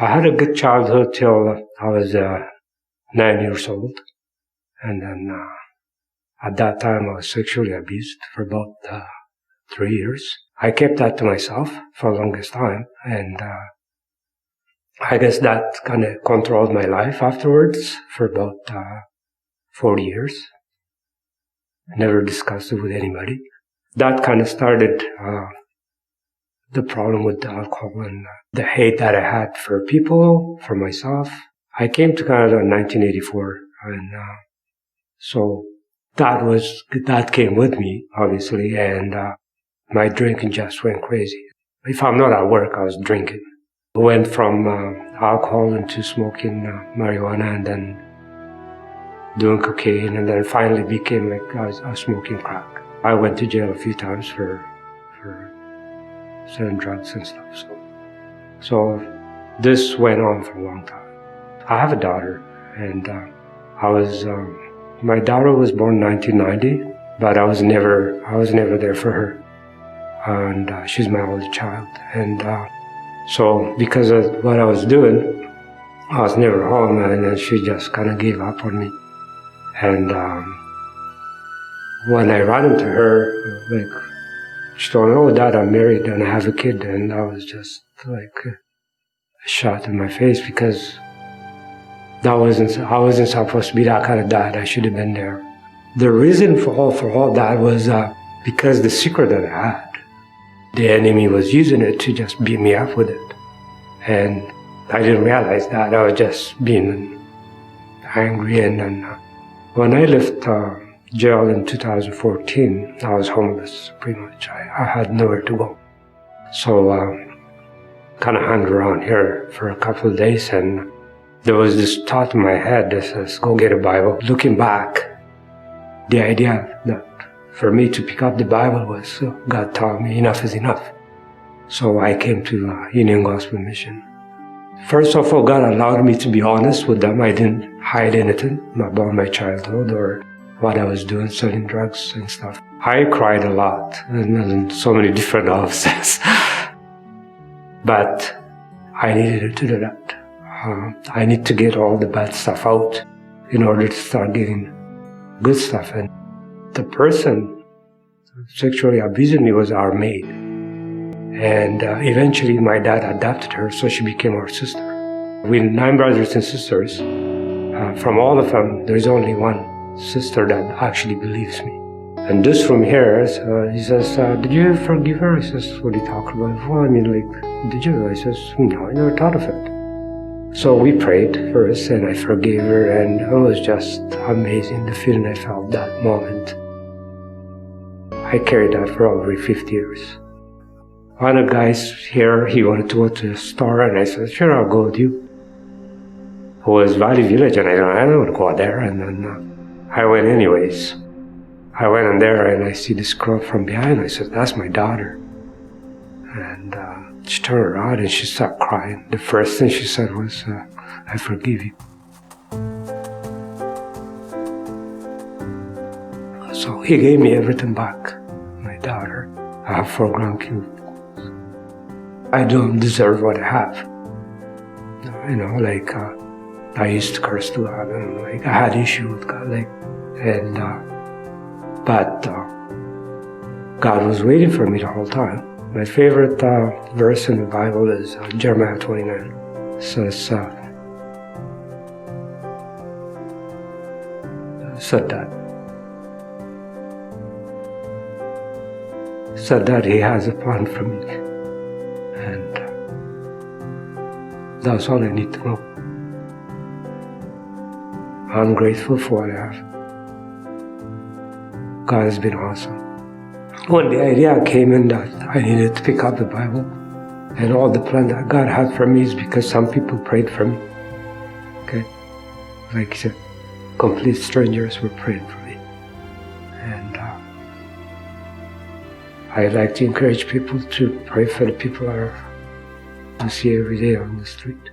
I had a good childhood till I was 9 years old. And then at that time I was sexually abused for about 3 years. I kept that to myself for the longest time. And I guess that kind of controlled my life afterwards for about 40 years. I never discussed it with anybody. That kind of started the problem with the alcohol and the hate that I had for people, for myself. I came to Canada in 1984, and so that came with me, obviously, and my drinking just went crazy. If I'm not at work, I was drinking. I went from alcohol into smoking marijuana and then doing cocaine, and then finally became like I was smoking crack. I went to jail a few times for certain drugs and stuff. So this went on for a long time. I have a daughter, and my daughter was born in 1990, but I was never there for her, and she's my only child. And so because of what I was doing, I was never home, and then she just kind of gave up on me. And when I ran into her, like, she told me, "Oh, Dad, I'm married and I have a kid," and I was just like a shot in my face because I wasn't supposed to be that kind of dad. I should have been there. The reason for all that was because the secret that I had, the enemy was using it to just beat me up with it. And I didn't realize that. I was just being angry. And then when I left jail in 2014, I was homeless, pretty much. I had nowhere to go. So kind of hung around here for a couple of days, and there was this thought in my head that says, go get a Bible. Looking back, the idea that for me to pick up the Bible was God told me enough is enough. So I came to Union Gospel Mission. First of all, God allowed me to be honest with them. I didn't hide anything about my childhood or what I was doing, selling drugs and stuff. I cried a lot and so many different offices. But I needed to do that. I need to get all the bad stuff out in order to start getting good stuff. And the person sexually abusing me was our maid. And eventually my dad adopted her, so she became our sister. We're 9 brothers and sisters. From all of them, there's only one sister that actually believes me. And this from here, he says, did you forgive her? I says, what are you talking about? Well, I mean, like, did you? I says, no, I never thought of it. So we prayed first, and I forgave her, and it was just amazing, the feeling I felt that moment. I carried that for over 50 years. One of the guys here, he wanted to go to the store, and I said, sure, I'll go with you. It was Valley Village, and I don't want to go out there, and then I went anyways. I went in there, and I see this girl from behind. I said, that's my daughter. And she turned around, and she started crying. The first thing she said was, I forgive you. So he gave me everything back, my daughter. I have 4 grandkids. I don't deserve what I have. You know, like, I used to curse to God, and like, I had issue with God, like, and, but God was waiting for me the whole time. My favorite verse in the Bible is Jeremiah 29. It says, said that He has a plan for me, and that's all I need to know. I'm grateful for what I have. God has been awesome. When the idea came in that I needed to pick up the Bible, and all the plan that God had for me is because some people prayed for me. Okay? Like I said, complete strangers were praying for me. And I like to encourage people to pray for the people that you see every day on the street.